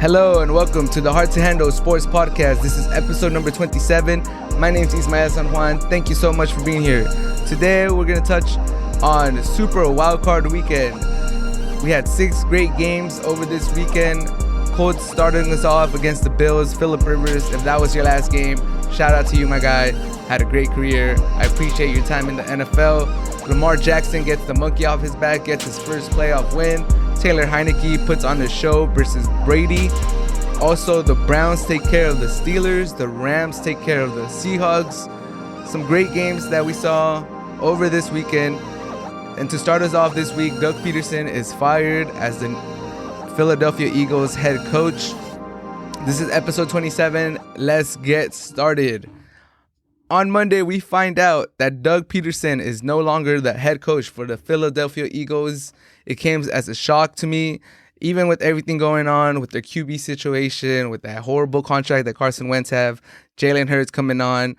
Hello and welcome to the Hard to Handle Sports Podcast. This is episode number 27. My name is Ismael San Juan. Thank you so much for being here. Today we're going to touch on Super Wildcard Weekend. We had 6 great games over this weekend. Colts starting us off against the Bills. Phillip Rivers, if that was your last game, shout out to you, my guy. Had a great career. I appreciate your time in the NFL. Lamar Jackson gets the monkey off his back, gets his first playoff win. Taylor Heinicke puts on the show versus Brady. Also, the Browns take care of the Steelers. The Rams take care of the Seahawks. Some great games that we saw over this weekend. And to start us off this week, Doug Peterson is fired as the Philadelphia Eagles head coach. This is episode 27. Let's get started. On Monday, we find out that Doug Peterson is no longer the head coach for the Philadelphia Eagles. It came as a shock to me, even with everything going on with their QB situation, with that horrible contract that Carson Wentz have, Jalen Hurts coming on,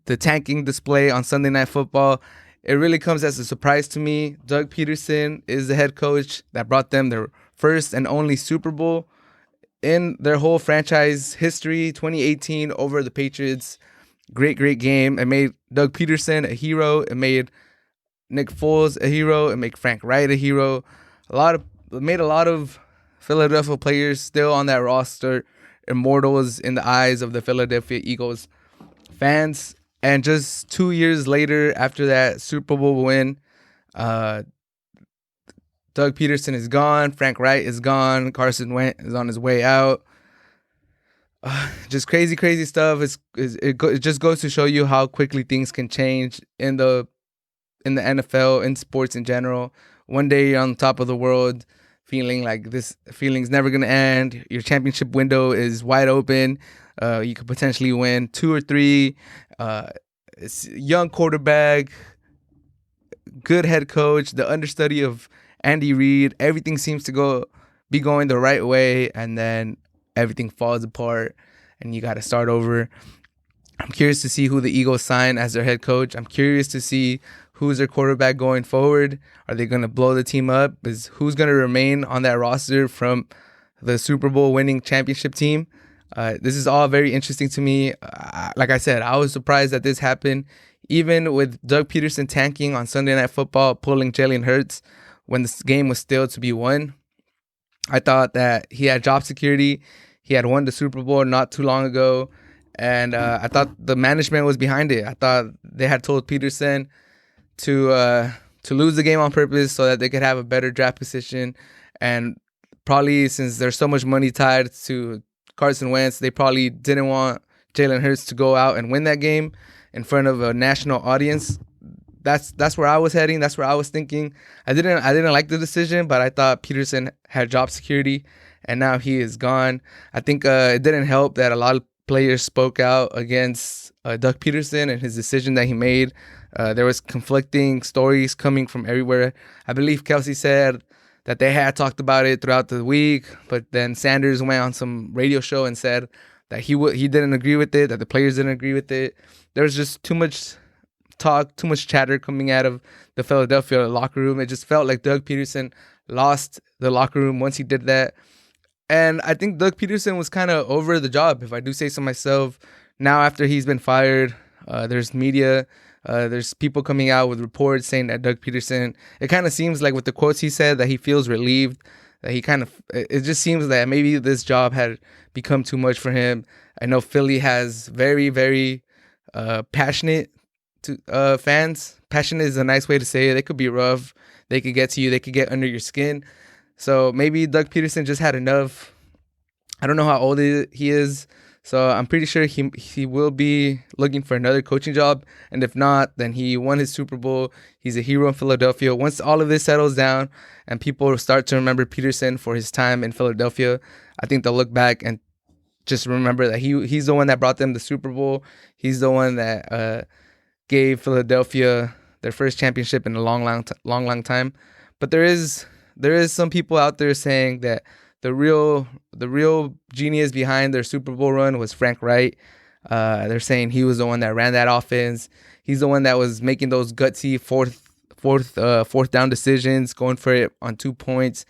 the tanking display on Sunday Night Football. It really comes as a surprise to me. Doug Peterson is the head coach that brought them their first and only Super Bowl in their whole franchise history, 2018 over the Patriots. Great game. It made Doug Peterson a hero. It made Nick Foles a hero. It made Frank Wright a hero. It made a lot of Philadelphia players still on that roster immortals in the eyes of the Philadelphia Eagles fans. And just 2 years later, after that Super Bowl win, Doug Peterson is gone. Frank Wright is gone. Carson Wentz is on his way out. Just crazy stuff. It just goes to show you how quickly things can change in the NFL, in sports in general. One day you're on top of the world, feeling like this feeling's never gonna end. Your championship window is wide open. You could potentially win 2 or 3. It's young quarterback, good head coach, the understudy of Andy Reid. Everything seems to be going the right way, and then everything falls apart, and you got to start over. I'm curious to see who the Eagles sign as their head coach. I'm curious to see who's their quarterback going forward. Are they going to blow the team up? Who's going to remain on that roster from the Super Bowl winning championship team? This is all very interesting to me. Like I said, I was surprised that this happened. Even with Doug Peterson tanking on Sunday Night Football, pulling Jalen Hurts when this game was still to be won, I thought that he had job security. He had won the Super Bowl not too long ago, and I thought the management was behind it. I thought they had told Peterson to lose the game on purpose so that they could have a better draft position. And probably since there's so much money tied to Carson Wentz, they probably didn't want Jalen Hurts to go out and win that game in front of a national audience. That's where I was heading. That's where I was thinking. I didn't like the decision, but I thought Peterson had job security, and now he is gone. I think it didn't help that a lot of players spoke out against Doug Peterson and his decision that he made. There was conflicting stories coming from everywhere. I believe Kelsey said that they had talked about it throughout the week, but then Sanders went on some radio show and said that he didn't agree with it, that the players didn't agree with it. There was just too much talk, too much chatter coming out of the Philadelphia locker room. It just felt like Doug Peterson lost the locker room once he did that. And I think Doug Peterson was kind of over the job, if I do say so myself. Now, after he's been fired, there's media, there's people coming out with reports saying that Doug Peterson, it kind of seems like with the quotes he said that he feels relieved, that it just seems that maybe this job had become too much for him. I know Philly has very, very passionate fans. Passionate is a nice way to say it. They could be rough. They could get to you. They could get under your skin. So maybe Doug Peterson just had enough. I don't know how old he is. So I'm pretty sure he will be looking for another coaching job. And if not, then he won his Super Bowl. He's a hero in Philadelphia. Once all of this settles down and people start to remember Peterson for his time in Philadelphia, I think they'll look back and just remember that he's the one that brought them the Super Bowl. He's the one that gave Philadelphia their first championship in a long time. But there is some people out there saying that the real genius behind their Super Bowl run was Frank Wright. They're saying he was the one that ran that offense. He's the one that was making those gutsy fourth down decisions, going for it on 2 points,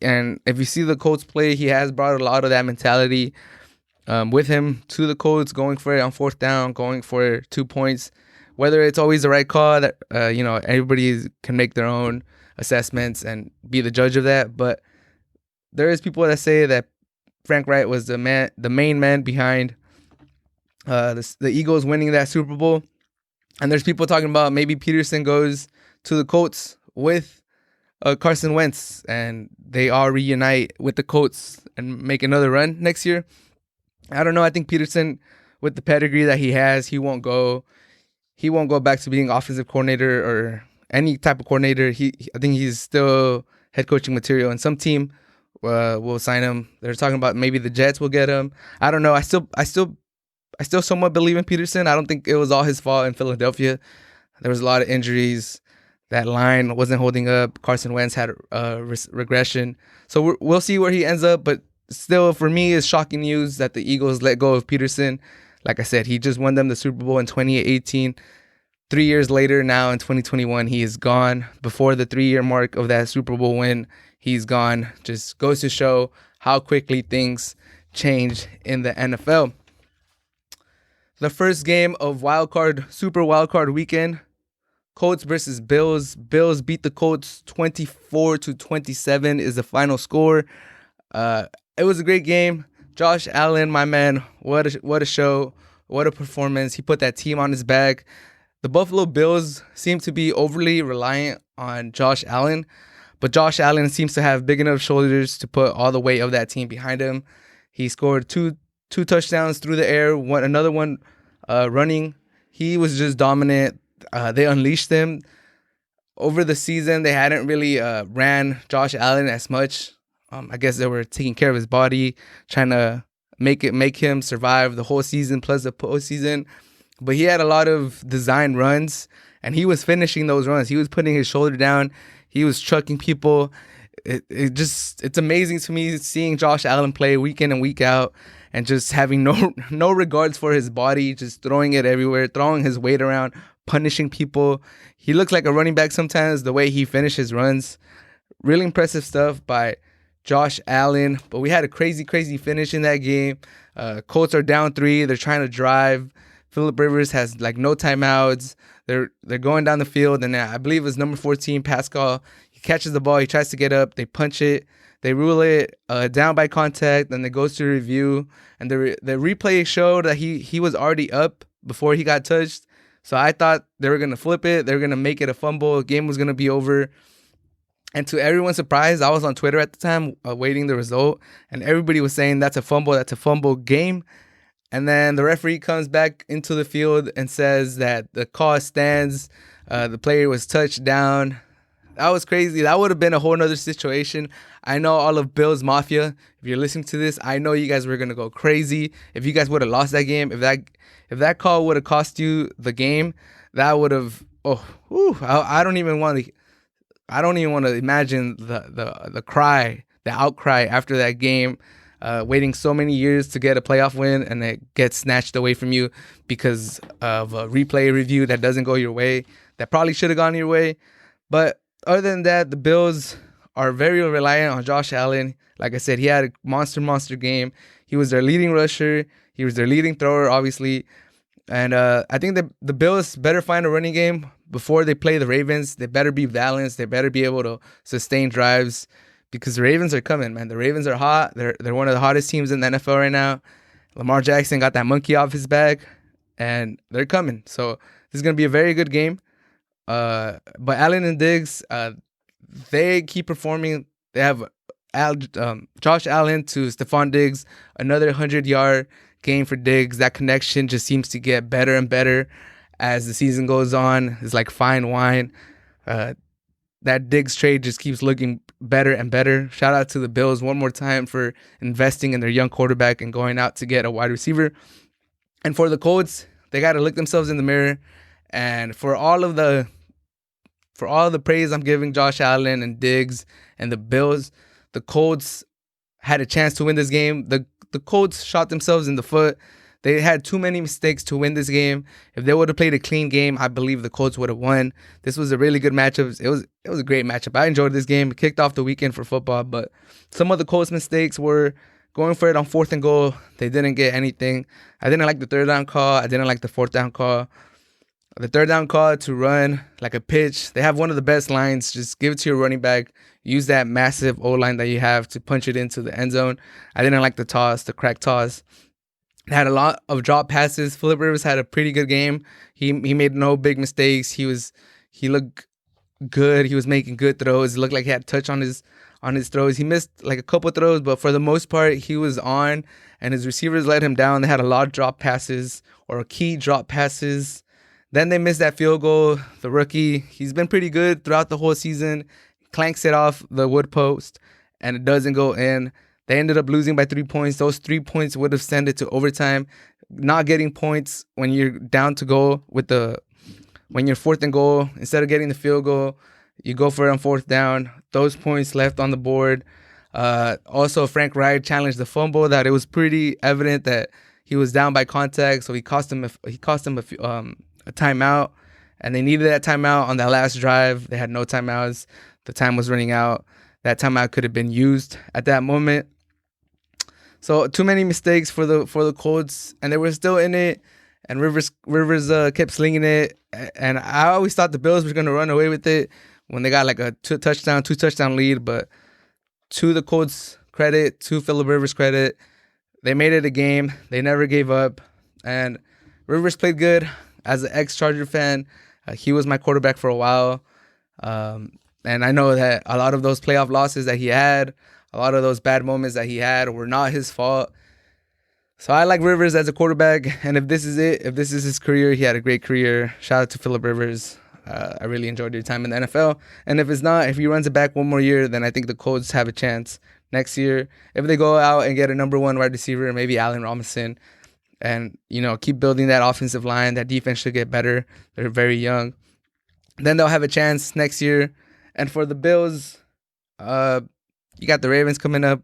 And if you see the Colts play, he has brought a lot of that mentality with him to the Colts, going for it on fourth down, going for 2 points. Whether it's always the right call, that everybody can make their own assessments and be the judge of that. But there is people that say that Frank Reich was the main man behind the Eagles winning that Super Bowl. And there's people talking about maybe Peterson goes to the Colts with Carson Wentz, and they all reunite with the Colts and make another run next year. I don't know. I think Peterson, with the pedigree that he has, he won't go back to being offensive coordinator or any type of coordinator. I think he's still head coaching material, and some team will sign him. They're talking about maybe the Jets will get him. I don't know. I still somewhat believe in Peterson. I don't think it was all his fault in Philadelphia. There was a lot of injuries. That line wasn't holding up. Carson Wentz had regression. So we'll see where he ends up. But still, for me, it's shocking news that the Eagles let go of Peterson. Like I said, he just won them the Super Bowl in 2018. 3 years later, now in 2021, he is gone. Before the 3-year mark of that Super Bowl win, he's gone. Just goes to show how quickly things change in the NFL. The first game of Super Wildcard weekend, Colts versus Bills. Bills beat the Colts 24-27 is the final score. It was a great game. Josh Allen, my man, what a show, what a performance. He put that team on his back. The Buffalo Bills seem to be overly reliant on Josh Allen, but Josh Allen seems to have big enough shoulders to put all the weight of that team behind him. He scored two touchdowns through the air, another one running. He was just dominant. They unleashed him. Over the season, they hadn't really ran Josh Allen as much. I guess they were taking care of his body, trying to make him survive the whole season plus the postseason. But he had a lot of design runs, and he was finishing those runs. He was putting his shoulder down. He was trucking people. It's amazing to me seeing Josh Allen play week in and week out, and just having no regards for his body, just throwing it everywhere, throwing his weight around, punishing people. He looks like a running back sometimes, the way he finishes runs. Really impressive stuff by Josh Allen. But we had a crazy finish in that game. Colts are down 3. They're trying to drive. Phillip Rivers has no timeouts. They're going down the field, and I believe it's number 14, Pascal. He catches the ball. He tries to get up. They punch it. They rule it down by contact. Then it goes to review, and the replay showed that he was already up before he got touched. So I thought they were gonna flip it. They were gonna make it a fumble. The game was gonna be over. And to everyone's surprise, I was on Twitter at the time awaiting the result, and everybody was saying that's a fumble game. And then the referee comes back into the field and says that the call stands. The player was touched down. That was crazy. That would have been a whole nother situation. I know all of Bills Mafia, if you're listening to this, I know you guys were going to go crazy. If you guys would have lost that game, if that call would have cost you the game, that would have, I don't even want to imagine the cry, the outcry after that game. Waiting so many years to get a playoff win, and it gets snatched away from you because of a replay review that doesn't go your way, that probably should have gone your way. But other than that, the Bills are very reliant on Josh Allen. Like I said, he had a monster game. He was their leading rusher. He was their leading thrower, obviously. And I think that the Bills better find a running game before they play the Ravens. They better be balanced. They better be able to sustain drives, because the Ravens are coming, man. The Ravens are hot. They're one of the hottest teams in the NFL right now. Lamar Jackson got that monkey off his back, and they're coming. So this is going to be a very good game. But Allen and Diggs, they keep performing. They have Josh Allen to Stephon Diggs, another 100-yard game for Diggs. That connection just seems to get better and better as the season goes on. It's like fine wine. That Diggs trade just keeps looking better and better. Shout out to the Bills one more time for investing in their young quarterback and going out to get a wide receiver. And for the Colts, they got to look themselves in the mirror. And for all the praise I'm giving Josh Allen and Diggs and the Bills, the Colts had a chance to win this game. The Colts shot themselves in the foot. They had too many mistakes to win this game. If they would have played a clean game, I believe the Colts would have won. This was a really good matchup. It was a great matchup. I enjoyed this game. It kicked off the weekend for football, but some of the Colts mistakes were going for it on 4th and goal. They didn't get anything. I didn't like the 3rd down call. I didn't like the 4th down call. The 3rd down call to run like a pitch. They have one of the best lines. Just give it to your running back. Use that massive O-line that you have to punch it into the end zone. I didn't like the toss, the crack toss. They had a lot of drop passes. Phillip Rivers had a pretty good game. He made no big mistakes. He looked good. He was making good throws. It looked like he had touch on his throws. He missed like a couple throws, but for the most part, he was on, and his receivers let him down. They had a lot of drop passes or key drop passes. Then they missed that field goal. The rookie, he's been pretty good throughout the whole season. Clanks it off the wood post, and it doesn't go in. They ended up losing by 3 points. Those 3 points would have sent it to overtime. Not getting points when you're down to go when you're 4th and goal, instead of getting the field goal, you go for it on 4th down. Those points left on the board. Also, Frank Reich challenged the fumble that it was pretty evident that he was down by contact, so he cost him a timeout, and they needed that timeout on that last drive. They had no timeouts. The time was running out. That timeout could have been used at that moment. So too many mistakes for the Colts, and they were still in it. And Rivers kept slinging it, and I always thought the Bills were going to run away with it when they got like a two touchdown lead. But to the Colts' credit, to Phillip Rivers' credit, they made it a game. They never gave up, and Rivers played good. As an ex-Charger fan, he was my quarterback for a while, and I know that a lot of those playoff losses that he had, a lot of those bad moments that he had were not his fault. So I like Rivers as a quarterback, and if this is it, if this is his career, he had a great career. Shout out to Phillip Rivers. I really enjoyed your time in the NFL. And if it's not, if he runs it back one more year, then I think the Colts have a chance next year. If they go out and get a number 1 wide receiver, maybe Allen Robinson, and, keep building that offensive line, that defense should get better. They're very young. Then they'll have a chance next year. And for the Bills, you got the Ravens coming up.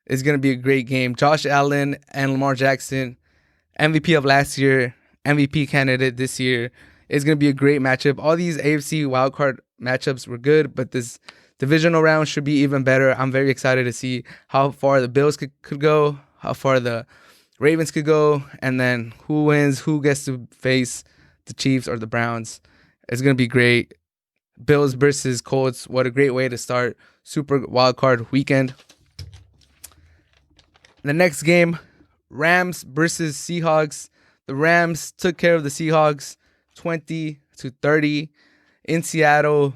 It's going to be a great game. Josh Allen and Lamar Jackson, MVP of last year, MVP candidate this year. It's going to be a great matchup. All these AFC wildcard matchups were good, but this divisional round should be even better. I'm very excited to see how far the Bills could go, how far the Ravens could go, and then who wins, who gets to face the Chiefs or the Browns. It's going to be great. Bills versus Colts. What a great way to start Super Wildcard Weekend. The next game, Rams versus Seahawks. The Rams took care of the Seahawks 20-30 in Seattle.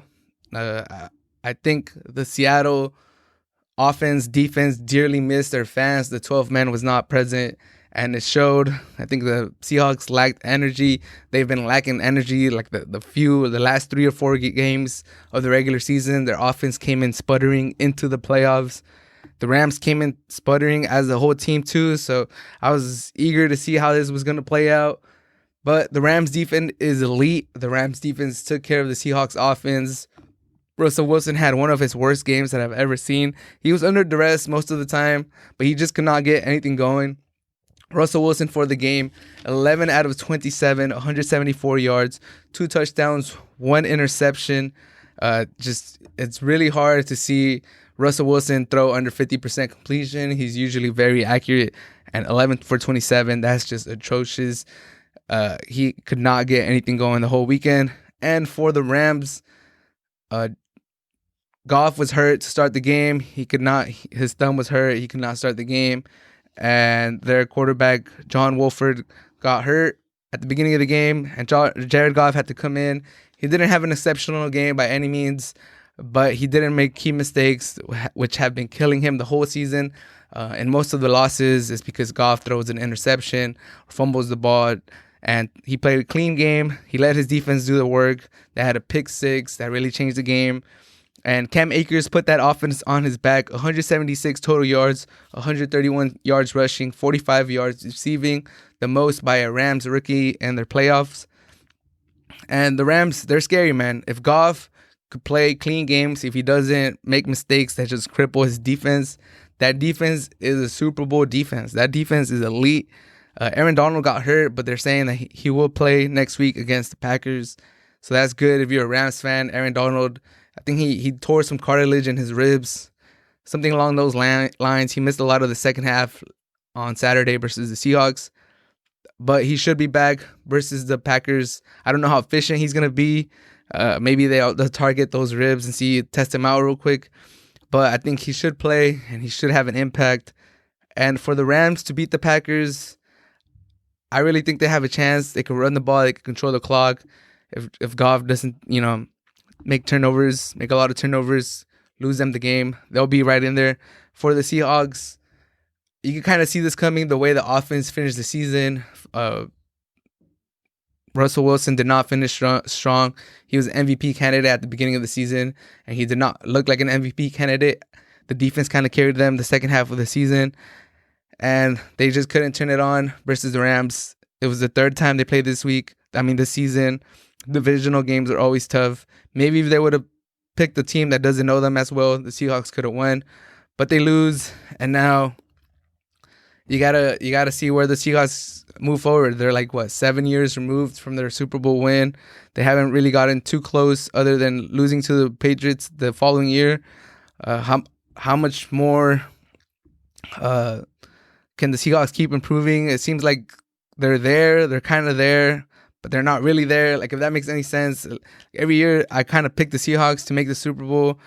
I think the Seattle offense, defense dearly missed their fans. The 12th man was not present, and it showed. I think the Seahawks lacked energy. They've been lacking energy like the last 3 or 4 games of the regular season. Their offense came in sputtering into the playoffs. The Rams came in sputtering as the whole team too, so I was eager to see how this was going to play out. But the Rams defense is elite. The Rams defense took care of the Seahawks offense. Russell Wilson had one of his worst games that I've ever seen. He was under duress most of the time, but he just could not get anything going. Russell Wilson for the game, 11 out of 27, 174 yards, 2 touchdowns, 1 interception. It's really hard to see Russell Wilson throw under 50% completion. He's usually very accurate, and 11 for 27, that's just atrocious. He could not get anything going the whole weekend. And for the Rams, Goff was hurt to start the game. His thumb was hurt. He could not start the game. And their quarterback, John Wolford, got hurt at the beginning of the game, and Jared Goff had to come in. He didn't have an exceptional game by any means, but he didn't make key mistakes, which have been killing him the whole season. And most of the losses is because Goff throws an interception or fumbles the ball. And he played a clean game. He let his defense do the work. They had a pick 6 that really changed the game. And Cam Akers put that offense on his back. 176 total yards, 131 yards rushing, 45 yards receiving, the most by a Rams rookie in their playoffs. And the Rams, they're scary, man. If Goff could play clean games, if he doesn't make mistakes that just cripple his defense, that defense is a Super Bowl defense. That defense is elite. Aaron Donald got hurt, but they're saying that he will play next week against the Packers. So that's good if you're a Rams fan. Aaron Donald, I think he tore some cartilage in his ribs, something along those lines. He missed a lot of the second half on Saturday versus the Seahawks, but he should be back versus the Packers. I don't know how efficient he's going to be. Maybe they'll target those ribs and test him out real quick. But I think he should play, and he should have an impact. And for the Rams to beat the Packers, I really think they have a chance. They can run the ball. They can control the clock. If Goff doesn't, make a lot of turnovers, lose them the game, they'll be right in there. For the Seahawks, you can kind of see this coming the way the offense finished the season. Russell Wilson did not finish strong. He was an MVP candidate at the beginning of the season, and he did not look like an MVP candidate. The defense kind of carried them the second half of the season, and they just couldn't turn it on versus the Rams. It was the third time they played this season. Divisional games are always tough. Maybe if they would have picked the team that doesn't know them as well, the Seahawks could have won, but they lose, and now you gotta see where the Seahawks move forward. They're 7 years removed from their Super Bowl win. They haven't really gotten too close, other than losing to the Patriots the following year. How much more can the Seahawks keep improving? It seems like they're there. They're kind of there, but they're not really there. If that makes any sense. Every year, I kind of pick the Seahawks to make the Super Bowl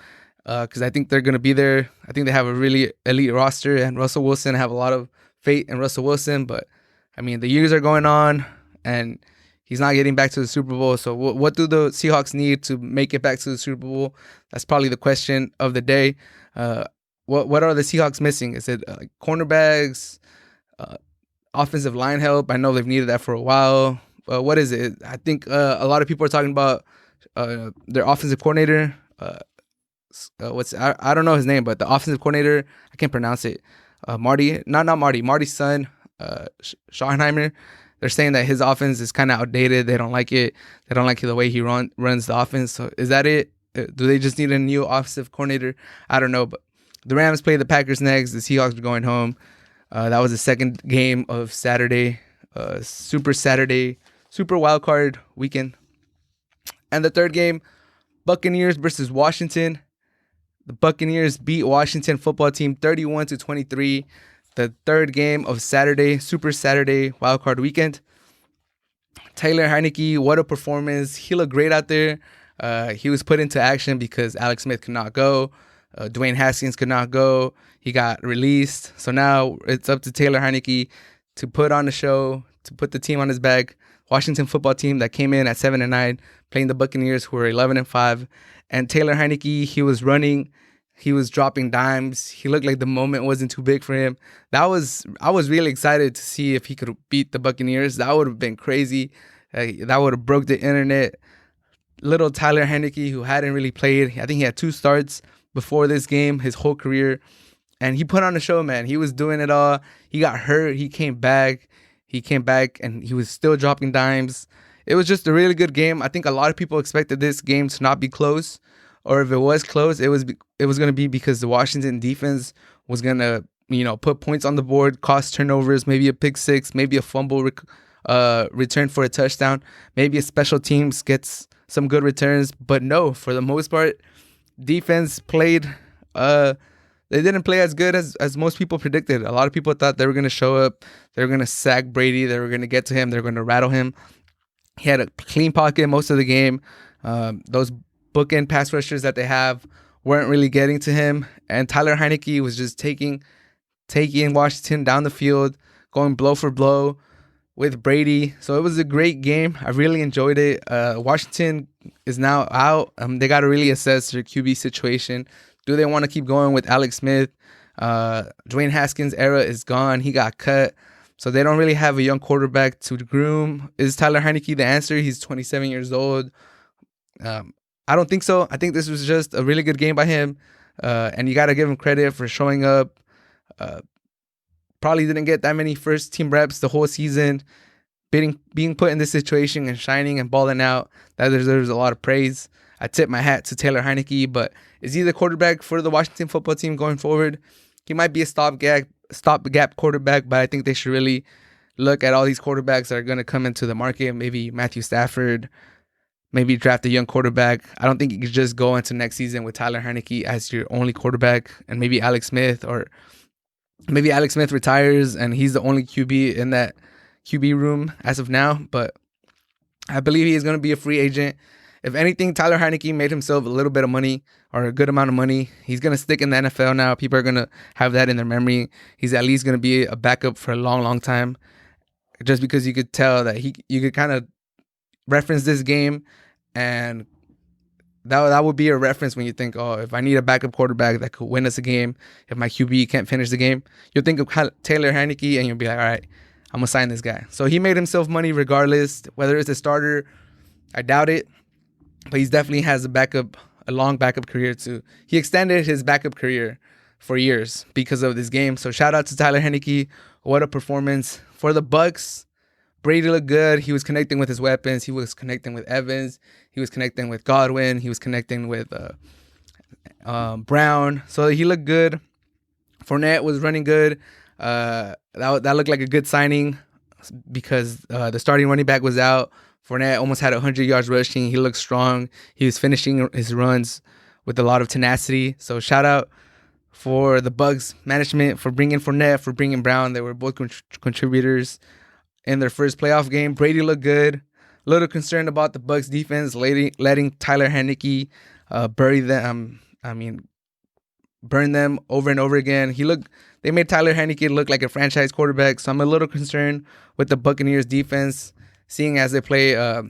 because I think they're going to be there. I think they have a really elite roster, and Russell Wilson, I have a lot of faith in Russell Wilson. But, the years are going on, and he's not getting back to the Super Bowl. So what do the Seahawks need to make it back to the Super Bowl? That's probably the question of the day. What are the Seahawks missing? Is it cornerbacks, offensive line help? I know they've needed that for a while. What is it? I think a lot of people are talking about their offensive coordinator. I don't know his name, but the offensive coordinator, I can't pronounce it. Marty's son, Schottenheimer. They're saying that his offense is kind of outdated. They don't like it. They don't like the way he runs the offense. So is that it? Do they just need a new offensive coordinator? I don't know. But the Rams play the Packers next. The Seahawks are going home. That was the second game of Saturday. Super wild card weekend. And the third game, Buccaneers versus Washington. The Buccaneers beat Washington football team 31-23. The third game of Saturday, Super Saturday wild card weekend. Taylor Heinicke, what a performance. He looked great out there. He was put into action because Alex Smith could not go. Dwayne Haskins could not go. He got released. So now it's up to Taylor Heinicke to put on the show, to put the team on his back. Washington football team that came in at 7-9, playing the Buccaneers, who were 11-5. And Taylor Heinicke, he was running. He was dropping dimes. He looked like the moment wasn't too big for him. I was really excited to see if he could beat the Buccaneers. That would have been crazy. That would have broke the internet. Little Taylor Heinicke, who hadn't really played. I think he had 2 starts before this game, his whole career. And he put on a show, man. He was doing it all. He got hurt. He came back. And he was still dropping dimes. It was just a really good game. I think a lot of people expected this game to not be close. Or if it was close, it was going to be because the Washington defense was going to, put points on the board, cause turnovers, maybe a pick six, maybe a fumble return for a touchdown. Maybe a special teams gets some good returns. But no, for the most part, defense played. They didn't play as good as most people predicted. A lot of people thought they were going to show up. They were going to sack Brady. They were going to get to him. They were going to rattle him. He had a clean pocket most of the game. Those bookend pass rushers that they have weren't really getting to him. And Taylor Heinicke was just taking Washington down the field, going blow for blow with Brady. So it was a great game. I really enjoyed it. Washington is now out. They got to really assess their QB situation. Do they want to keep going with Alex Smith? Dwayne Haskins' era is gone. He got cut. So they don't really have a young quarterback to groom. Is Taylor Heinicke the answer? He's 27 years old. I don't think so. I think this was just a really good game by him. And you got to give him credit for showing up. Probably didn't get that many first team reps the whole season. Being put in this situation and shining and balling out, that deserves a lot of praise. I tip my hat to Taylor Heinicke, but is he the quarterback for the Washington football team going forward? He might be a stopgap quarterback, but I think they should really look at all these quarterbacks that are going to come into the market, maybe Matthew Stafford, maybe draft a young quarterback. I don't think you could just go into next season with Tyler Heinicke as your only quarterback and maybe Alex Smith, or maybe Alex Smith retires and he's the only QB in that QB room as of now. But I believe he is going to be a free agent. If anything, Tyler Heinicke made himself a little bit of money, or a good amount of money. He's going to stick in the NFL now. People are going to have that in their memory. He's at least going to be a backup for a long, long time. Just because you could tell that you could kind of reference this game, and that would be a reference when you think, oh, if I need a backup quarterback that could win us a game, if my QB can't finish the game, you'll think of Taylor Heinicke and you'll be like, all right, I'm going to sign this guy. So he made himself money regardless. Whether it's a starter, I doubt it. But he definitely has a long backup career too. He extended his backup career for years because of this game. So shout out to Tyler Heinicke. What a performance. For the Bucs, Brady looked good. He was connecting with his weapons. He was connecting with Evans. He was connecting with Godwin. He was connecting with Brown. So he looked good. Fournette was running good. That looked like a good signing because the starting running back was out. Fournette almost had 100 yards rushing. He looked strong. He was finishing his runs with a lot of tenacity. So shout out for the Bucs management for bringing Fournette, for bringing Brown. They were both contributors in their first playoff game. Brady looked good. A little concerned about the Bucs defense letting Tyler Heinicke burn them over and over again. They made Tyler Heinicke look like a franchise quarterback. So I'm a little concerned with the Buccaneers defense, seeing as they play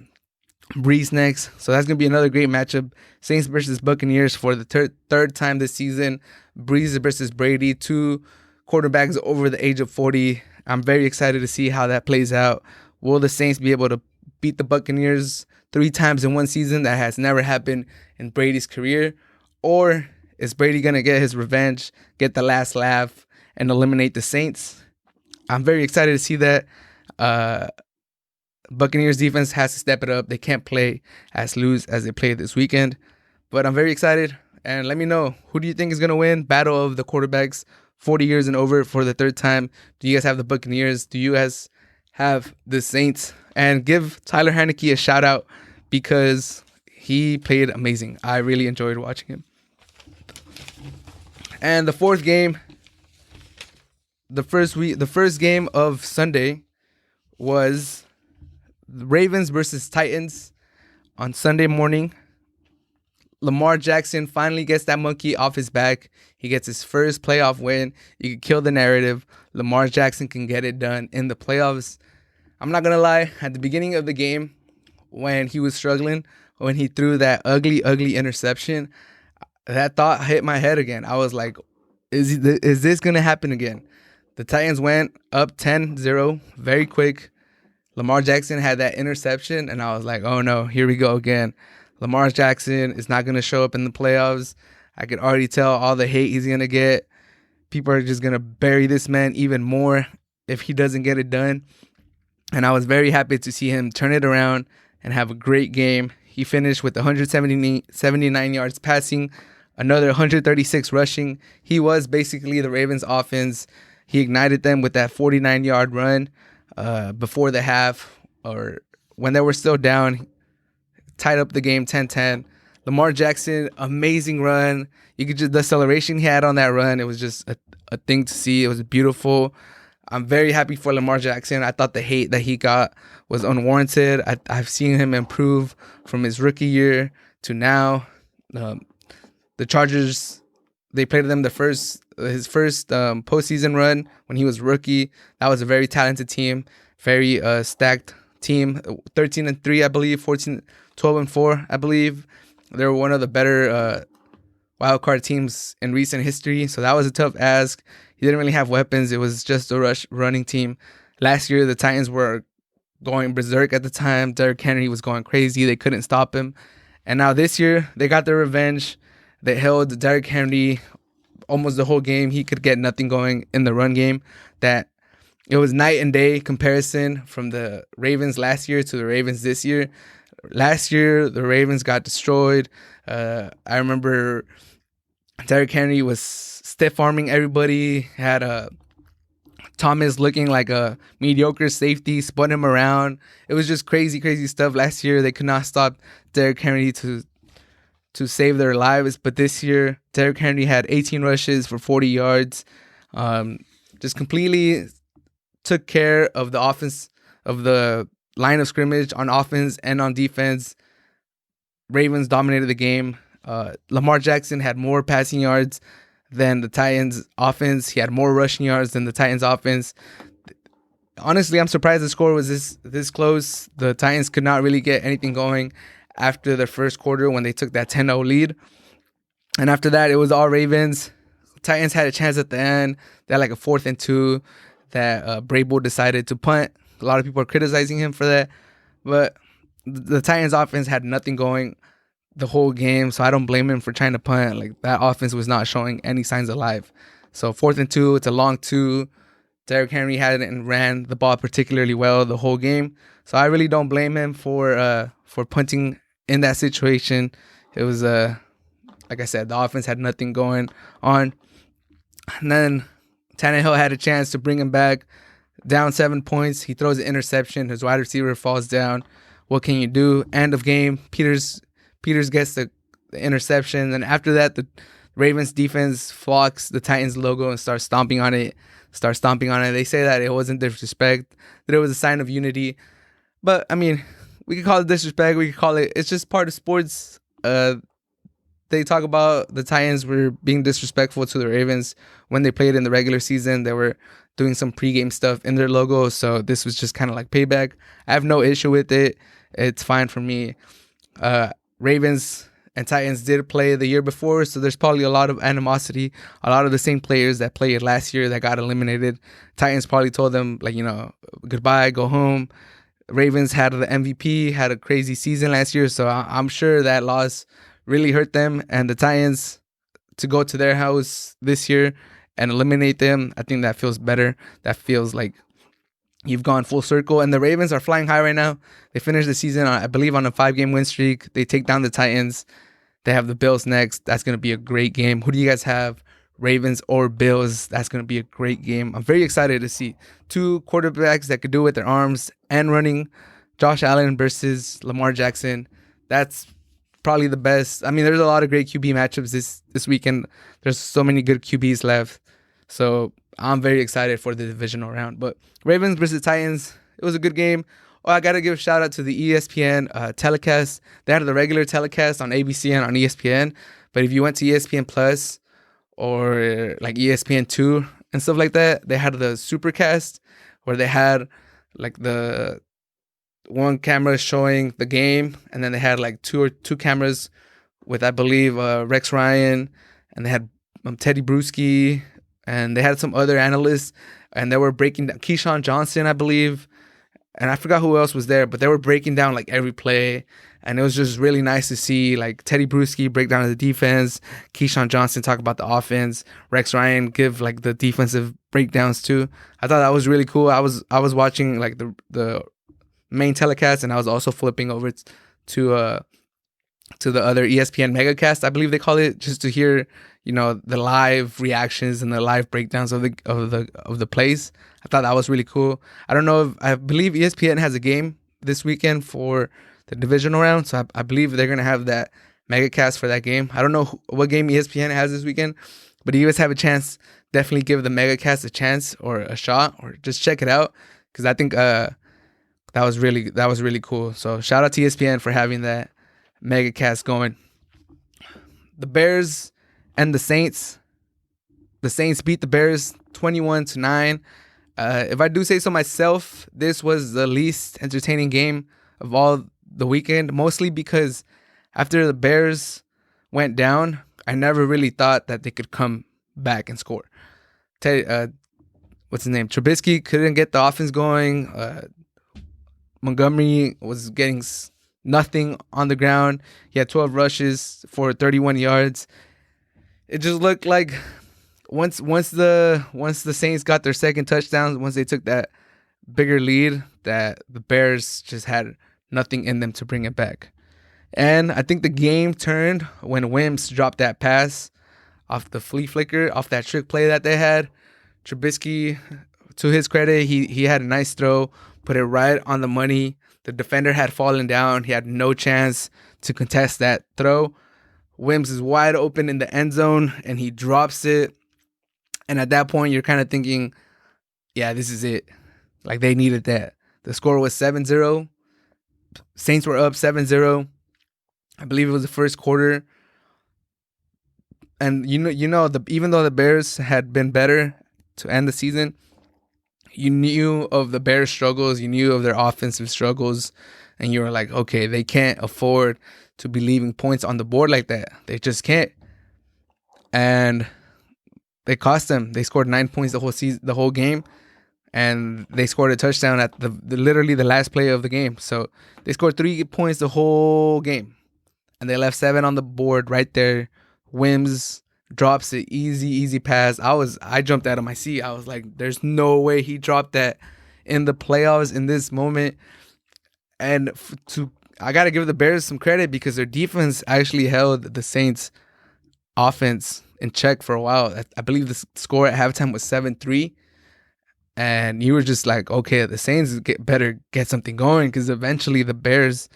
Breeze next. So that's going to be another great matchup. Saints versus Buccaneers for the third time this season. Breeze versus Brady, two quarterbacks over the age of 40. I'm very excited to see how that plays out. Will the Saints be able to beat the Buccaneers 3 times in one season? That has never happened in Brady's career. Or is Brady going to get his revenge, get the last laugh, and eliminate the Saints? I'm very excited to see that. Buccaneers defense has to step it up. They can't play as loose as they played this weekend. But I'm very excited. And let me know, who do you think is going to win? Battle of the quarterbacks, 40 years and over for the third time. Do you guys have the Buccaneers? Do you guys have the Saints? And give Tyler Heinicke a shout out because he played amazing. I really enjoyed watching him. And the fourth game, the first game of Sunday was the Ravens versus Titans on Sunday morning. Lamar Jackson finally gets that monkey off his back. He gets his first playoff win. You can kill the narrative. Lamar Jackson can get it done in the playoffs. I'm not going to lie. At the beginning of the game, when he was struggling, when he threw that ugly, ugly interception, that thought hit my head again. I was like, is this going to happen again? The Titans went up 10-0 very quick. Lamar Jackson had that interception, and I was like, oh no, here we go again. Lamar Jackson is not going to show up in the playoffs. I could already tell all the hate he's going to get. People are just going to bury this man even more if he doesn't get it done. And I was very happy to see him turn it around and have a great game. He finished with 179 yards passing, another 136 rushing. He was basically the Ravens offense. He ignited them with that 49-yard run before the half, or when they were still down, tied up the game 10-10. Lamar Jackson, amazing run. You could just, the acceleration he had on that run, it was just a thing to see. It was beautiful. I'm very happy for Lamar Jackson. I thought the hate that he got was unwarranted. I've seen him improve from his rookie year to now. The Chargers, they played them his first postseason run when he was rookie. That was a very talented team, very stacked team. 13-3, I believe. 12-4, I believe. They were one of the better wild card teams in recent history. So that was a tough ask. He didn't really have weapons. It was just a running team. Last year, the Titans were going berserk at the time. Derrick Henry was going crazy. They couldn't stop him. And now this year, they got their revenge. They held Derrick Henry almost the whole game. He could get nothing going in the run game. That it was night and day comparison from the Ravens last year to the Ravens this year. Last year, the Ravens got destroyed. I remember Derrick Henry was stiff-arming everybody, had Thomas looking like a mediocre safety, spun him around. It was just crazy stuff. Last year, they could not stop Derrick Henry to save their lives. But this year, Derrick Henry had 18 rushes for 40 yards. Just completely took care of the offense, of the line of scrimmage on offense and on defense. Ravens dominated the game. Lamar Jackson had more passing yards than the Titans offense. He had more rushing yards than the Titans offense. Honestly, I'm surprised the score was this close. The Titans could not really get anything going after their first quarter when they took that 10-0 lead. And after that, it was all Ravens. Titans had a chance at the end. They had like a 4th and 2 that Brable decided to punt. A lot of people are criticizing him for that. But the Titans offense had nothing going the whole game, so I don't blame him for trying to punt. Like, that offense was not showing any signs of life. So 4th and 2, it's a long 2. Derrick Henry hadn't ran the ball particularly well the whole game, so I really don't blame him for punting in that situation. It was like I said, the offense had nothing going on, and then Tannehill had a chance to bring him back, down 7 points. He throws an interception. His wide receiver falls down. What can you do? End of game. Peters gets the interception, and after that, the Ravens defense flocks the Titans logo and starts stomping on it. They say that it wasn't disrespect, that it was a sign of unity. But, I mean, we could call it disrespect. We could call it's just part of sports. They talk about the Titans were being disrespectful to the Ravens when they played in the regular season. They were doing some pregame stuff in their logo, so this was just kind of like payback. I have no issue with it. It's fine for me. Ravens and Titans did play the year before, so there's probably a lot of animosity. A lot of the same players that played last year that got eliminated. Titans probably told them, like, goodbye, go home. Ravens had the MVP, had a crazy season last year, so I'm sure that loss really hurt them. And the Titans, to go to their house this year and eliminate them, I think that feels better. That feels like you've gone full circle. And the Ravens are flying high right now. They finished the season, I believe, on a 5-game win streak. They take down the Titans. They have the Bills next. That's going to be a great game. Who do you guys have? Ravens or Bills? That's going to be a great game. I'm very excited to see 2 quarterbacks that could do it with their arms and running. Josh Allen versus Lamar Jackson. That's probably the best. I mean, there's a lot of great QB matchups this weekend. There's so many good QBs left. So I'm very excited for the divisional round. But Ravens versus Titans, it was a good game. Oh, I got to give a shout out to the ESPN telecast. They had the regular telecast on ABC and on ESPN. But if you went to ESPN Plus or like ESPN2 and stuff like that, they had the Supercast where they had like the one camera showing the game, and then they had like two cameras with, I believe, Rex Ryan, and they had Teddy Bruschi, and they had some other analysts, and they were breaking down Keyshawn Johnson, I believe, and I forgot who else was there, but they were breaking down like every play, and it was just really nice to see like Teddy Bruschi break down the defense, Keyshawn Johnson talk about the offense, Rex Ryan give like the defensive breakdowns too. I thought that was really cool. I was watching like the main telecast, and I was also flipping over to the other ESPN megacast, I believe they call it, just to hear the live reactions and the live breakdowns of the plays. I thought that was really cool. I don't know I believe ESPN has a game this weekend for the divisional round, so I believe they're gonna have that megacast for that game. I don't know what game ESPN has this weekend, but if you guys have a chance, definitely give the megacast a chance or a shot, or just check it out, because I think that was really cool. So shout out to ESPN for having that megacast going. The Bears and the Saints. The Saints beat the Bears 21-9. If I do say so myself, this was the least entertaining game of all the weekend, mostly because after the Bears went down, I never really thought that they could come back and score. What's his name? Trubisky couldn't get the offense going. Montgomery was getting nothing on the ground. He had 12 rushes for 31 yards. It just looked like once the Saints got their second touchdown, once they took that bigger lead, that the Bears just had nothing in them to bring it back. And I think the game turned when Wims dropped that pass off the flea flicker, off that trick play that they had. Trubisky to his credit, he had a nice throw, put it right on the money. The defender had fallen down. He had no chance to contest that throw. Wims is wide open in the end zone, and he drops it. And at that point, you're kind of thinking, yeah, this is it. Like, they needed that. The score was 7-0. Saints were up 7-0. I believe it was the first quarter. And even though the Bears had been better to end the season, you knew of the Bears' struggles, you knew of their offensive struggles, and you were like, okay, they can't afford to be leaving points on the board like that. They just can't. And they cost them. They scored 9 points the whole game, and they scored a touchdown at literally the last play of the game. So they scored 3 points the whole game, and they left 7 on the board right there. Wims drops it, easy pass. I jumped out of my seat. I was like, there's no way he dropped that in the playoffs in this moment. And I got to give the Bears some credit because their defense actually held the Saints offense in check for a while. I believe the score at halftime was 7-3. And you were just like, okay, the Saints better get something going because eventually the Bears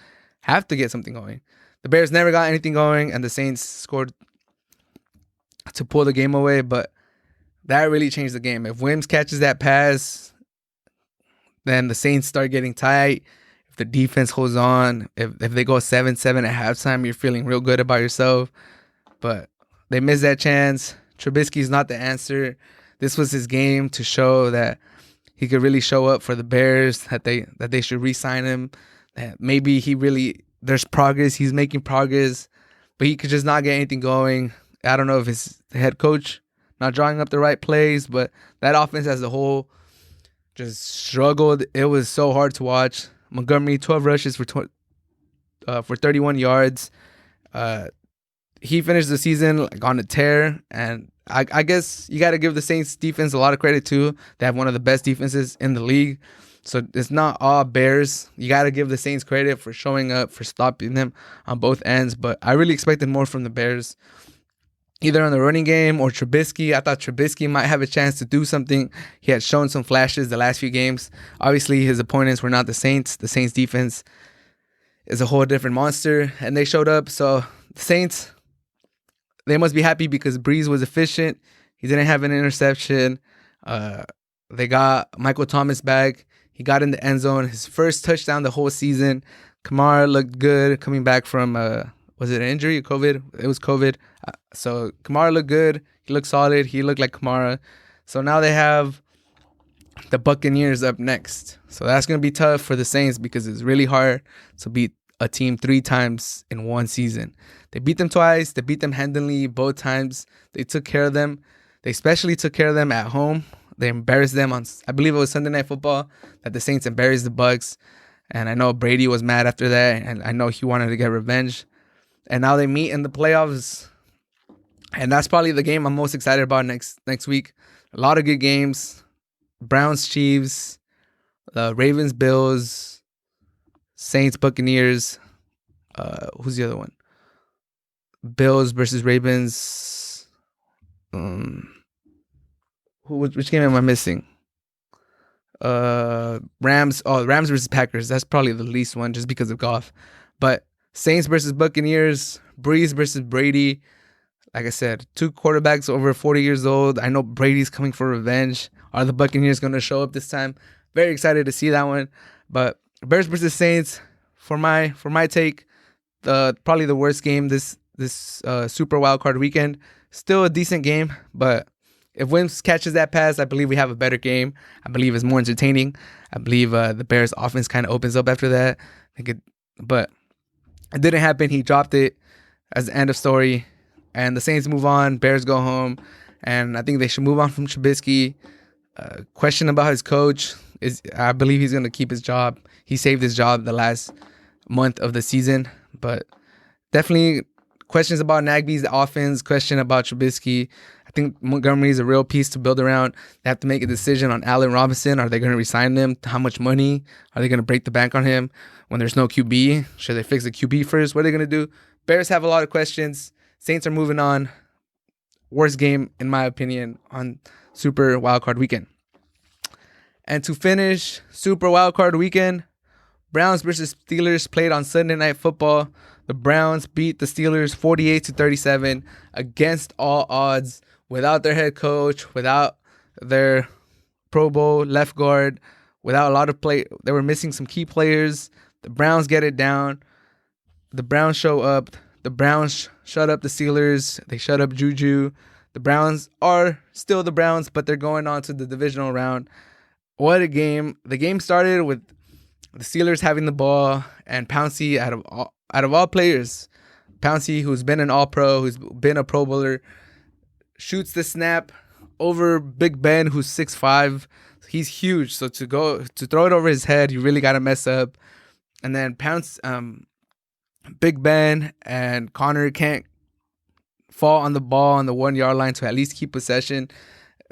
have to get something going. The Bears never got anything going, and the Saints scored to pull the game away, but that really changed the game. If Wims catches that pass, then the Saints start getting tight. If the defense holds on, if they go 7-7 at halftime, you're feeling real good about yourself. But they missed that chance. Trubisky's not the answer. This was his game to show that he could really show up for the Bears, that they should re-sign him, that maybe there's progress, he's making progress, but he could just not get anything going. I don't know if it's the head coach not drawing up the right plays, but that offense as a whole just struggled. It was so hard to watch. Montgomery, 12 rushes for 31 yards. He finished the season on a tear, and I guess you got to give the Saints defense a lot of credit too. They have one of the best defenses in the league. So it's not all Bears. You got to give the Saints credit for showing up, for stopping them on both ends. But I really expected more from the Bears, either on the running game or Trubisky. I thought Trubisky might have a chance to do something. He had shown some flashes the last few games. Obviously, his opponents were not the Saints. The Saints defense is a whole different monster, and they showed up. So the Saints, they must be happy because Breeze was efficient. He didn't have an interception. They got Michael Thomas back. He got in the end zone. His first touchdown the whole season. Kamara looked good coming back from, was it an injury or COVID? It was COVID. So Kamara looked good. He looked solid. He looked like Kamara. So now they have the Buccaneers up next. So that's going to be tough for the Saints because it's really hard to beat a team 3 times in one season. They beat them twice. They beat them handily both times. They took care of them. They especially took care of them at home. They embarrassed them on, I believe it was Sunday Night Football, that the Saints embarrassed the Bucs. And I know Brady was mad after that, and I know he wanted to get revenge. And now they meet in the playoffs. And that's probably the game I'm most excited about next week. A lot of good games. Browns, Chiefs, Ravens, Bills, Saints, Buccaneers. Who's the other one? Bills versus Ravens. Which game am I missing? Rams. Oh, Rams versus Packers. That's probably the least one just because of Goff. But Saints versus Buccaneers. Breeze versus Brady. Like I said, 2 quarterbacks over 40 years old. I know Brady's coming for revenge. Are the Buccaneers going to show up this time? Very excited to see that one. But Bears versus Saints, for my take, probably the worst game this Super Wildcard weekend. Still a decent game, but if Wims catches that pass, I believe we have a better game. I believe it's more entertaining. I believe the Bears' offense kind of opens up after that. But it didn't happen. He dropped it as the end of story. And the Saints move on. Bears go home. And I think they should move on from Trubisky. Question about his coach. I believe he's going to keep his job. He saved his job the last month of the season. But definitely questions about Nagy's offense. Question about Trubisky. I think Montgomery is a real piece to build around. They have to make a decision on Allen Robinson. Are they going to resign him? How much money? Are they going to break the bank on him when there's no QB? Should they fix the QB first? What are they going to do? Bears have a lot of questions. Saints are moving on. Worst game, in my opinion, on Super Wildcard Weekend. And to finish Super Wildcard Weekend, Browns versus Steelers played on Sunday Night Football. The Browns beat the Steelers 48-37 against all odds, without their head coach, without their Pro Bowl left guard, without a lot of play. They were missing some key players. The Browns get it down. The Browns show up. The Browns shut up the Steelers. They shut up Juju. The Browns are still the Browns, but they're going on to the divisional round. What a game. The game started with the Steelers having the ball, and Pouncey, out of all players, Pouncey, who's been an All-Pro, who's been a Pro Bowler, shoots the snap over Big Ben, who's 6'5". He's huge, so to throw it over his head, you really got to mess up. And then Big Ben and Connor can't fall on the ball on the 1 yard line to at least keep possession.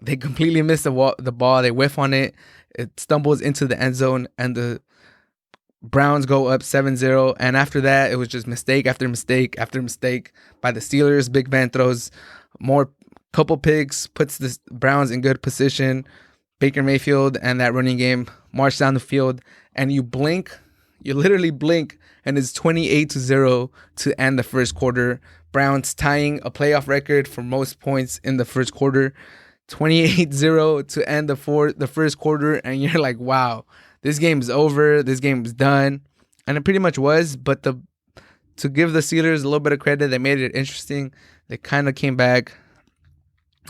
They completely miss the ball. They whiff on it. It stumbles into the end zone, and the Browns go up 7-0. And after that, it was just mistake after mistake after mistake by the Steelers. Big Ben throws couple picks, puts the Browns in good position. Baker Mayfield and that running game march down the field, and you literally blink, and it's 28-0 to end the first quarter. Browns tying a playoff record for most points in the first quarter. 28-0 to end the first quarter, and you're like, wow, this game is over. This game is done. And it pretty much was, but to give the Steelers a little bit of credit, they made it interesting. They kind of came back.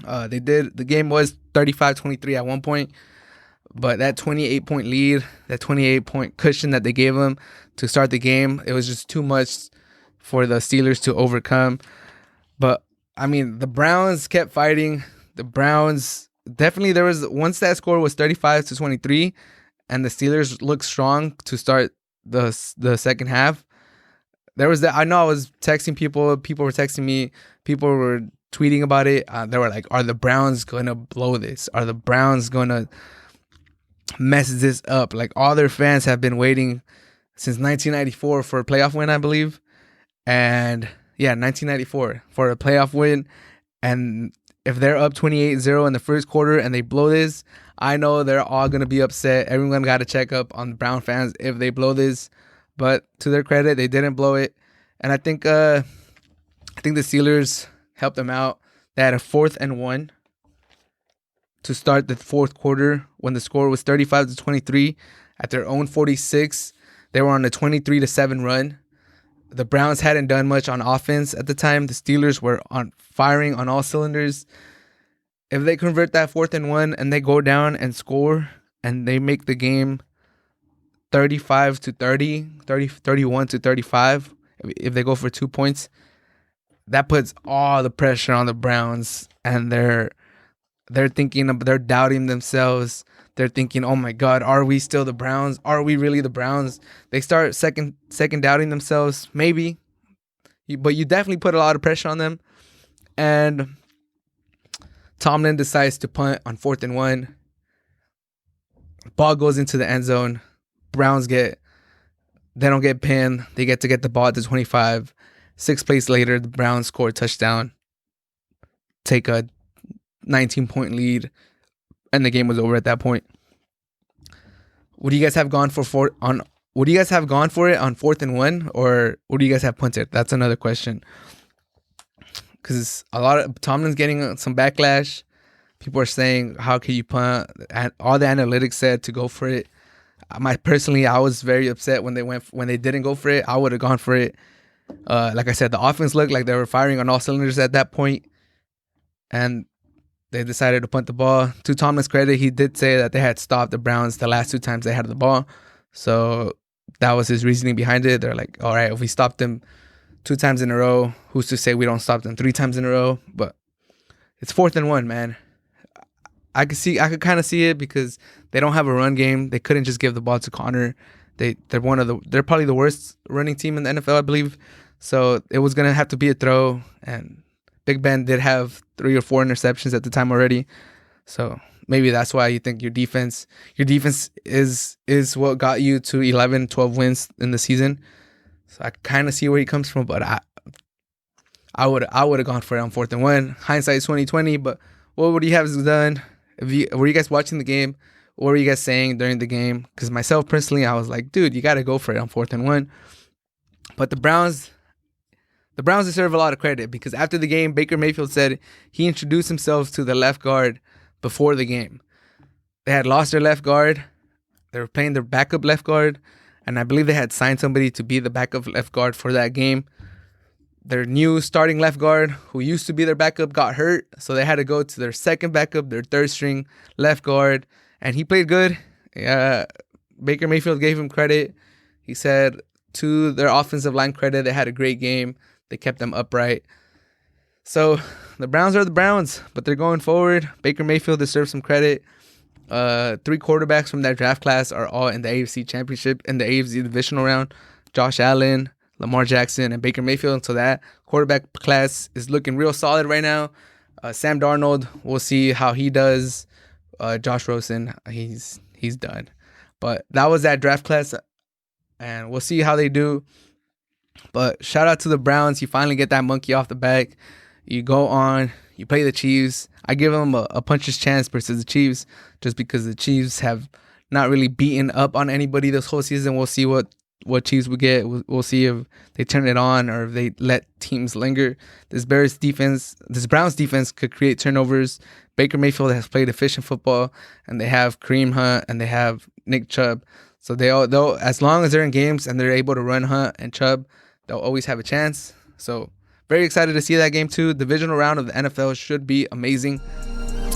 They did. The game was 35-23 at one point, but that 28-point lead, that 28-point cushion that they gave them to start the game, it was just too much for the Steelers to overcome. But I mean, the Browns kept fighting. The Browns definitely, once that score was 35-23, and the Steelers looked strong to start the second half. There was that. I know I was texting people. People were texting me. People were tweeting about it. They were like, are the Browns going to blow this? Are the Browns going to mess this up? Like, all their fans have been waiting since 1994 for a playoff win, I believe. And yeah, 1994 for a playoff win. And if they're up 28-0 in the first quarter and they blow this, I know they're all going to be upset. Everyone got to check up on the Brown fans if they blow this. But to their credit, they didn't blow it. And I think the Steelers helped them out. They had a 4th and 1 to start the fourth quarter when the score was 35-23 at their own 46. They were on a 23-7 run. The Browns hadn't done much on offense at the time. The Steelers were firing on all cylinders. If they convert that 4th and 1 and they go down and score and they make the game 35-30, 31-35, if they go for 2 points, that puts all the pressure on the Browns, and they're doubting themselves. They're thinking, oh my God, are we still the Browns? Are we really the Browns? They start second doubting themselves, maybe. But you definitely put a lot of pressure on them. And Tomlin decides to punt on 4th and 1. Ball goes into the end zone. Browns they don't get pinned. They get the ball at the 25. 6 plays later, the Browns score a touchdown, take a 19-point lead, and the game was over at that point. Would you guys have gone for it on 4th and 1, or would you guys have punted? That's another question. Because Tomlin's getting some backlash. People are saying, how can you punt? And all the analytics said to go for it. I was very upset when they didn't go for it. I would have gone for it. Like I said, the offense looked like they were firing on all cylinders at that point, and they decided to punt the ball. To Tomlin's credit, he did say that they had stopped the Browns the last 2 times they had the ball, so that was his reasoning behind it. They're like, all right, if we stopped them 2 times in a row, who's to say we don't stop them 3 times in a row? But it's 4th and 1, man. I could kind of see it because they don't have a run game. They couldn't just give the ball to Connor. They're probably the worst running team in the NFL, I believe. So it was gonna have to be a throw, and Big Ben did have 3 or 4 interceptions at the time already. So maybe that's why you think your defense is what got you to 11, 12 wins in the season. So I kind of see where he comes from, but I would have gone for it on 4th and 1. Hindsight is 2020, but what would you have done? Were you guys watching the game? What were you guys saying during the game? Because myself personally, I was like, dude, you got to go for it on 4th and 1. But the Browns deserve a lot of credit because after the game, Baker Mayfield said he introduced himself to the left guard before the game. They had lost their left guard. They were playing their backup left guard. And I believe they had signed somebody to be the backup left guard for that game. Their new starting left guard, who used to be their backup, got hurt. So they had to go to their second backup, their third string left guard. And he played good. Baker Mayfield gave him credit. He said to their offensive line credit, they had a great game. They kept them upright. So the Browns are the Browns, but they're going forward. Baker Mayfield deserves some credit. 3 quarterbacks from that draft class are all in the AFC Championship, in the AFC Divisional Round. Josh Allen, Lamar Jackson, and Baker Mayfield. So that quarterback class is looking real solid right now. Sam Darnold, we'll see how he does. Josh Rosen, he's done. But that was that draft class, and we'll see how they do. But shout out to the Browns. You finally get that monkey off the back. You go on, you play the Chiefs. I give them a puncher's chance versus the Chiefs just because the Chiefs have not really beaten up on anybody this whole season. We'll see what Chiefs we get. We'll see if they turn it on or if they let teams linger. This Browns defense could create turnovers. Baker Mayfield has played efficient football, and they have Kareem Hunt and they have Nick Chubb. So they'll as long as they're in games and they're able to run Hunt and Chubb, they'll always have a chance. So very excited to see that game too. Divisional round of the NFL should be amazing.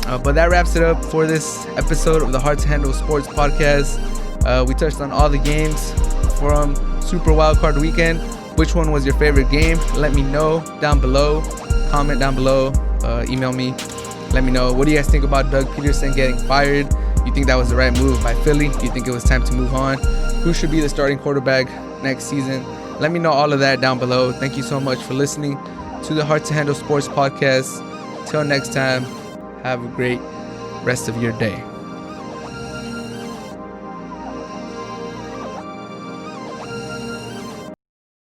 But that wraps it up for this episode of the Hard to Handle Sports Podcast. We touched on all the games from Super Wildcard Weekend. Which one was your favorite game? Let me know down below. Comment down below. Email me. Let me know. What do you guys think about Doug Peterson getting fired? You think that was the right move by Philly? Do you think it was time to move on? Who should be the starting quarterback next season? Let me know all of that down below. Thank you so much for listening to the Hard to Handle Sports Podcast. Till next time, have a great rest of your day.